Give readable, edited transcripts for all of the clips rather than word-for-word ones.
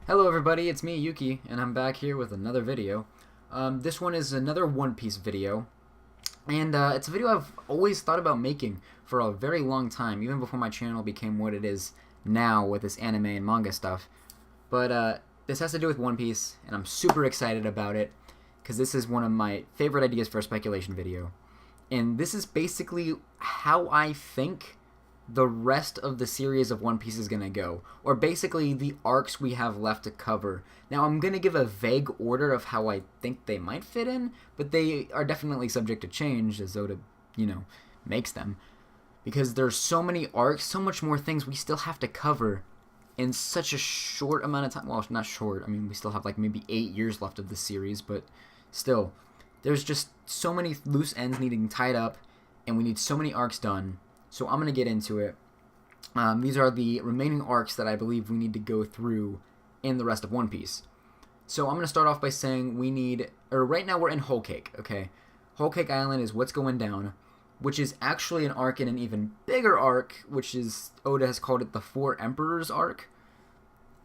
Hello everybody, it's me Yuki, and I'm back here with another video. This one is another One Piece video, and it's a video I've always thought about making for a very long time, even before my channel became what it is now with this anime and manga stuff. But this has to do with One Piece, and I'm super excited about it, because this is one of my favorite ideas for a speculation video. And this is basically how I think the rest of the series of One Piece is going to go, or basically the arcs we have left to cover. Now, I'm going to give a vague order of how I think they might fit in, but they are definitely subject to change as Oda, makes them. Because there's so many arcs, so much more things we still have to cover in such a short amount of time. Well, not short, I mean, we still have like maybe 8 years left of this series, but still, there's just so many loose ends needing tied up, and we need so many arcs done. So I'm going to get into it. These are the remaining arcs that I believe we need to go through in the rest of One Piece. So I'm going to start off by saying right now we're in Whole Cake, okay? Whole Cake Island is what's going down, which is actually an arc in an even bigger arc, which is, Oda has called it the Four Emperors arc.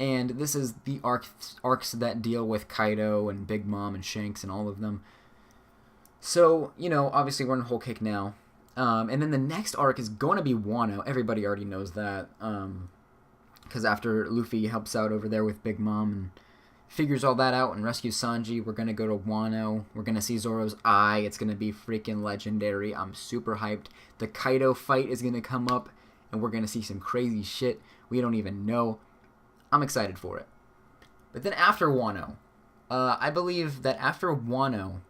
And this is the arcs that deal with Kaido and Big Mom and Shanks and all of them. So, obviously we're in Whole Cake now. And then the next arc is going to be Wano. Everybody already knows that. Because after Luffy helps out over there with Big Mom and figures all that out and rescues Sanji, we're going to go to Wano. We're going to see Zoro's eye. It's going to be freaking legendary. I'm super hyped. The Kaido fight is going to come up, and we're going to see some crazy shit we don't even know. I'm excited for it. But then after Wano, I believe that after Wano,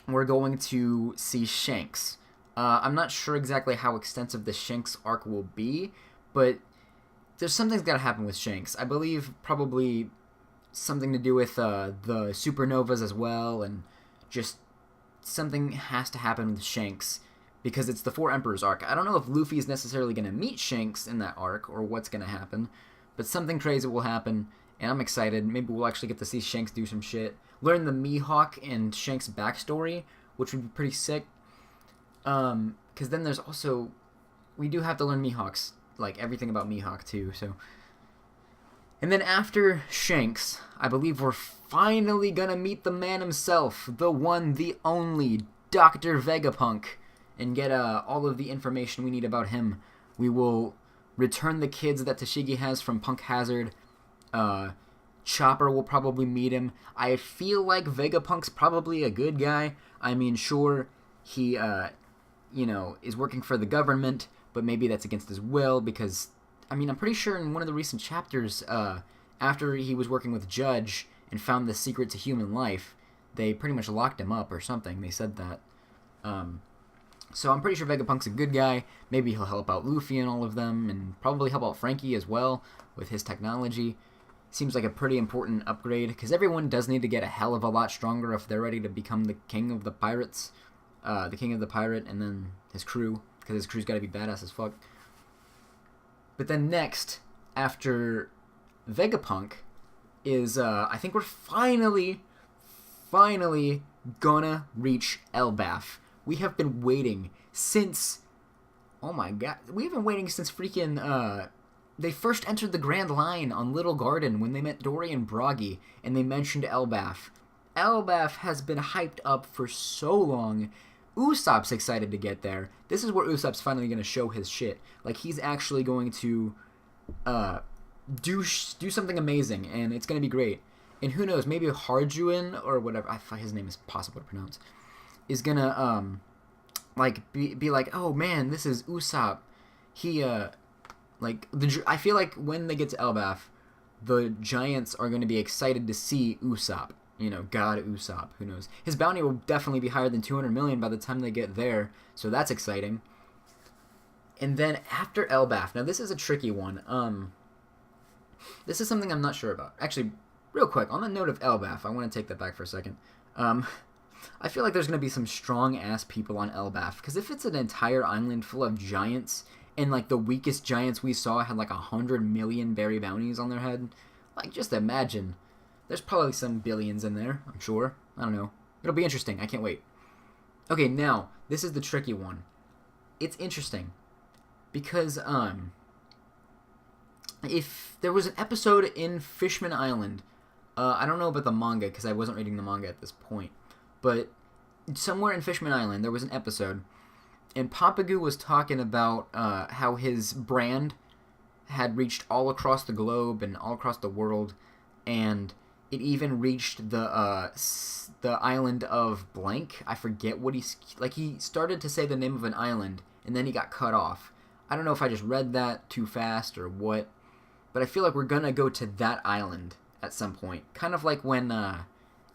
we're going to see Shanks. I'm not sure exactly how extensive the Shanks arc will be, but there's something's got to happen with Shanks. I believe probably something to do with the supernovas as well, and just something has to happen with Shanks, because it's the Four Emperors arc. I don't know if Luffy is necessarily going to meet Shanks in that arc, or what's going to happen, but something crazy will happen, and I'm excited. Maybe we'll actually get to see Shanks do some shit. Learn the Mihawk and Shanks backstory, which would be pretty sick. Because then there's also, we do have to learn Mihawks, like everything about Mihawk too, so. And then after Shanks, I believe we're finally gonna meet the man himself, the one, the only, Dr. Vega Punk, and get all of the information we need about him. We will return the kids that Tashigi has from Punk Hazard. Chopper will probably meet him. I feel like Vegapunk's probably a good guy. I mean, sure, he, is working for the government, but maybe that's against his will, because, I mean, I'm pretty sure in one of the recent chapters, after he was working with Judge and found the secret to human life, they pretty much locked him up or something. They said that. So I'm pretty sure Vegapunk's a good guy. Maybe he'll help out Luffy and all of them, and probably help out Frankie as well with his technology. Seems like a pretty important upgrade, because everyone does need to get a hell of a lot stronger if they're ready to become the king of the pirates. The king of the pirate, and then his crew, because his crew's got to be badass as fuck. But then next, after Vegapunk, is, I think we're finally gonna reach Elbaf. We have been waiting since, oh my god, we've been waiting since freaking, they first entered the Grand Line on Little Garden when they met Dory and Broggy, and they mentioned Elbaf. Elbaf has been hyped up for so long. Usopp's excited to get there. This is where Usopp's finally going to show his shit. Like, he's actually going to do something amazing, and it's going to be great. And who knows, maybe Harjuin, or whatever, his name is possible to pronounce, is going to, be like, oh man, this is Usopp. He, I feel like when they get to Elbaf, the Giants are going to be excited to see Usopp. God Usopp, who knows. His bounty will definitely be higher than 200 million by the time they get there, so that's exciting. And then after Elbaf, now this is a tricky one. This is something I'm not sure about. Actually, real quick, on the note of Elbaf, I want to take that back for a second. I feel like there's going to be some strong-ass people on Elbaf, because if it's an entire island full of giants, and like the weakest giants we saw had like 100 million berry bounties on their head, like just imagine. There's probably some billions in there, I'm sure. I don't know. It'll be interesting. I can't wait. Okay, now, this is the tricky one. It's interesting because if there was an episode in Fishman Island, I don't know about the manga because I wasn't reading the manga at this point, but somewhere in Fishman Island there was an episode, and Papagu was talking about how his brand had reached all across the globe and all across the world, and it even reached the island of blank. I forget what he started to say the name of an island, and then he got cut off. I don't know if I just read that too fast or what, but I feel like we're gonna go to that island at some point. Kind of like when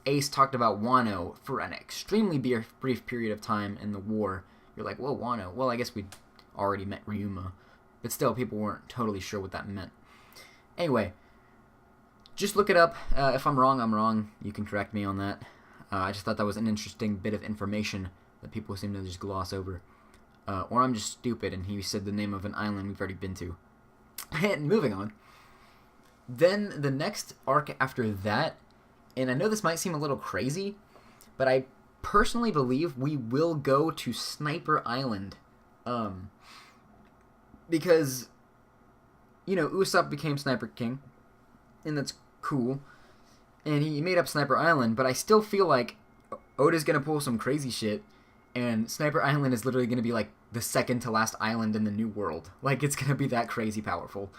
Ace talked about Wano for an extremely brief period of time in the war. You're like, whoa, Wano. Well, I guess we already met Ryuma, but still, people weren't totally sure what that meant. Anyway, just look it up. If I'm wrong, I'm wrong. You can correct me on that. I just thought that was an interesting bit of information that people seem to just gloss over. Or I'm just stupid and he said the name of an island we've already been to. And moving on. Then the next arc after that, and I know this might seem a little crazy, but I personally believe we will go to Sniper Island. Because, Usopp became Sniper King, and that's cool. And he made up Sniper Island, but I still feel like Oda's gonna pull some crazy shit, and Sniper Island is literally gonna be like the second to last island in the New World. Like, it's gonna be that crazy powerful.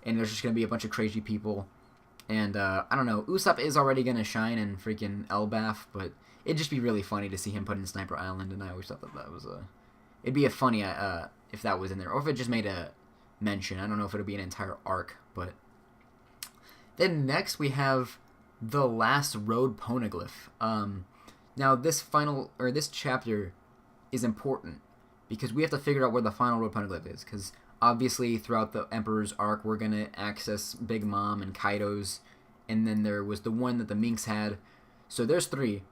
And there's just gonna be a bunch of crazy people. And, I don't know, Usopp is already gonna shine in freaking Elbaf, but it'd just be really funny to see him put in Sniper Island, and I always thought that was it'd be a funny, if that was in there, or if it just made a mention. I don't know if it'll be an entire arc, but... Then next we have the Last Road Poneglyph. Now this chapter is important, because we have to figure out where the final Road Poneglyph is, because obviously throughout the Emperor's arc we're going to access Big Mom and Kaido's, and then there was the one that the Minks had. So there's 3.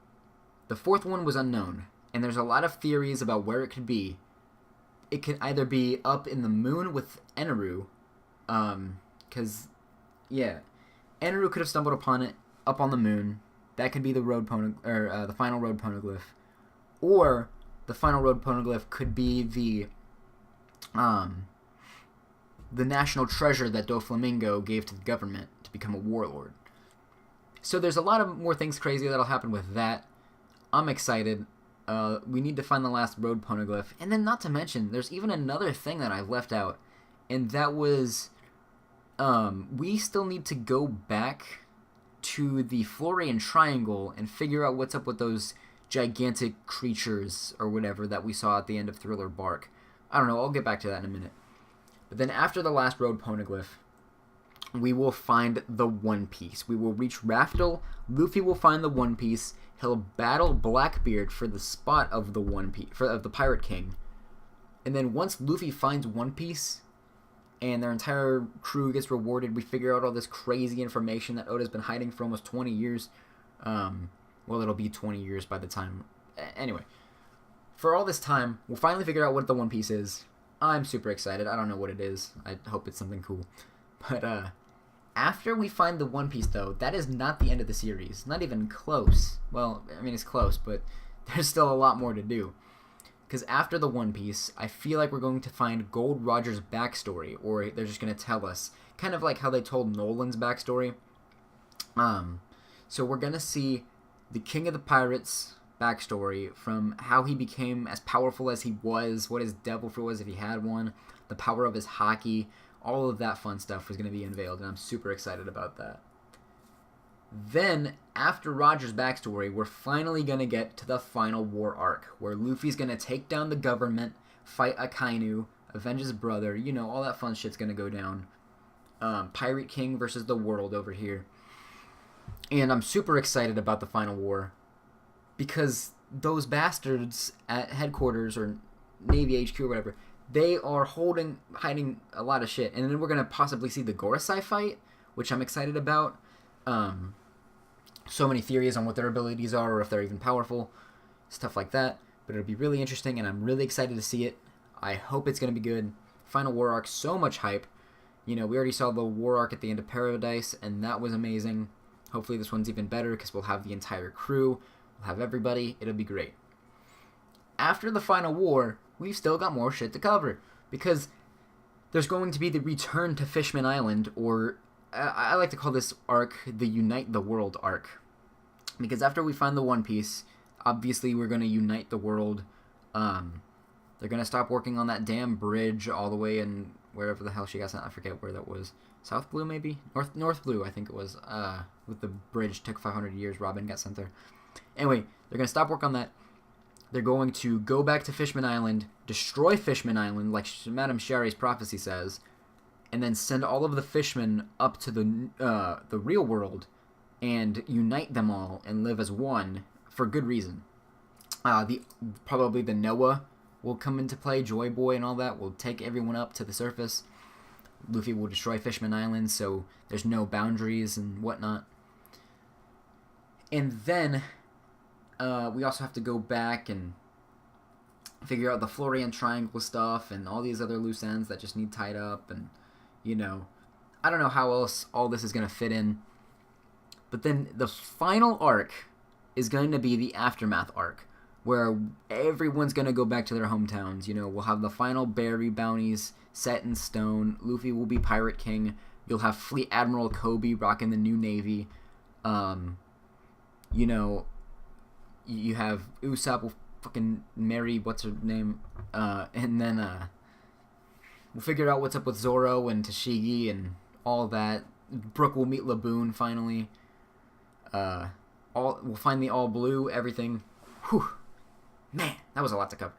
The 4th one was unknown, and there's a lot of theories about where it could be. It could either be up in the moon with Eneru, because, yeah, Eneru could have stumbled upon it up on the moon. That could be the the final Road Poneglyph. Or the final Road Poneglyph could be the national treasure that Doflamingo gave to the government to become a warlord. So there's a lot of more things crazy that'll happen with that. I'm excited. We need to find the Last Road Poneglyph. And then not to mention, there's even another thing that I've left out. And that was, we still need to go back to the Florian Triangle and figure out what's up with those gigantic creatures or whatever that we saw at the end of Thriller Bark. I don't know, I'll get back to that in a minute. But then after the Last Road Poneglyph, we will find the One Piece. We will reach Raftel, Luffy will find the One Piece, he'll battle Blackbeard for the spot of the One Piece, of the Pirate King. And then once Luffy finds One Piece, and their entire crew gets rewarded, we figure out all this crazy information that Oda's been hiding for almost 20 years. Well, it'll be 20 years by the time... Anyway, for all this time, we'll finally figure out what the One Piece is. I'm super excited. I don't know what it is. I hope it's something cool. But, after we find the One Piece, though, that is not the end of the series. Not even close. Well, I mean, it's close, but there's still a lot more to do. Because after the One Piece, I feel like we're going to find Gold Roger's backstory, or they're just going to tell us. Kind of like how they told Nolan's backstory. So we're going to see the King of the Pirates backstory, from how he became as powerful as he was, what his devil fruit was if he had one, the power of his haki, all of that fun stuff was going to be unveiled, and I'm super excited about that. Then, after Roger's backstory, we're finally going to get to the final war arc, where Luffy's going to take down the government, fight Akainu, avenge his brother, all that fun shit's going to go down. Pirate King versus the world over here. And I'm super excited about the final war, because those bastards at headquarters, or Navy HQ or whatever, they are hiding a lot of shit. And then we're going to possibly see the Gorosei fight, which I'm excited about. So many theories on what their abilities are, or if they're even powerful, stuff like that. But it'll be really interesting, and I'm really excited to see it. I hope it's going to be good. Final war arc, so much hype. We already saw the war arc at the end of Paradise, and that was amazing. Hopefully this one's even better, because we'll have the entire crew. We'll have everybody. It'll be great. After the final war, we've still got more shit to cover, because there's going to be the return to Fishman Island, or I like to call this arc the Unite the World arc. Because after we find the One Piece, obviously we're going to unite the world. They're going to stop working on that damn bridge all the way in wherever the hell she got sent. I forget where that was. South Blue, maybe? North Blue, I think it was. With the bridge, took 500 years. Robin got sent there. Anyway, they're going to stop work on that. They're going to go back to Fishman Island, destroy Fishman Island, like Madame Sherry's prophecy says, and then send all of the fishmen up to the real world and unite them all and live as one for good reason. Probably the Noah will come into play, Joy Boy and all that will take everyone up to the surface. Luffy will destroy Fishman Island, so there's no boundaries and whatnot. And then we also have to go back and figure out the Florian Triangle stuff and all these other loose ends that just need tied up. And, you know, I don't know how else all this is going to fit in. But then the final arc is going to be the Aftermath arc, where everyone's going to go back to their hometowns. You know, we'll have the final berry bounties set in stone. Luffy will be Pirate King. You'll have Fleet Admiral Kobe rocking the new navy. You know, you have Usopp will fucking marry what's her name, and then we'll figure out what's up with Zoro and Tashigi and all that. Brook will meet Laboon finally. We'll find the All Blue, everything. Whew, man, that was a lot to cover.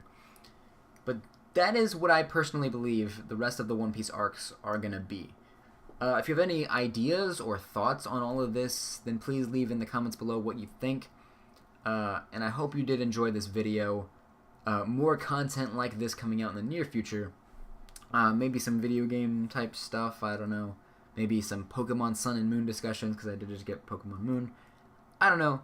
But that is what I personally believe the rest of the One Piece arcs are gonna be. If you have any ideas or thoughts on all of this, then please leave in the comments below what you think. And I hope you did enjoy this video. More content like this coming out in the near future. Maybe some video game type stuff, I don't know. Maybe some Pokemon Sun and Moon discussions, because I did just get Pokemon Moon. I don't know.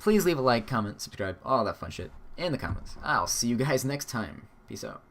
Please leave a like, comment, subscribe, all that fun shit in the comments. I'll see you guys next time. Peace out.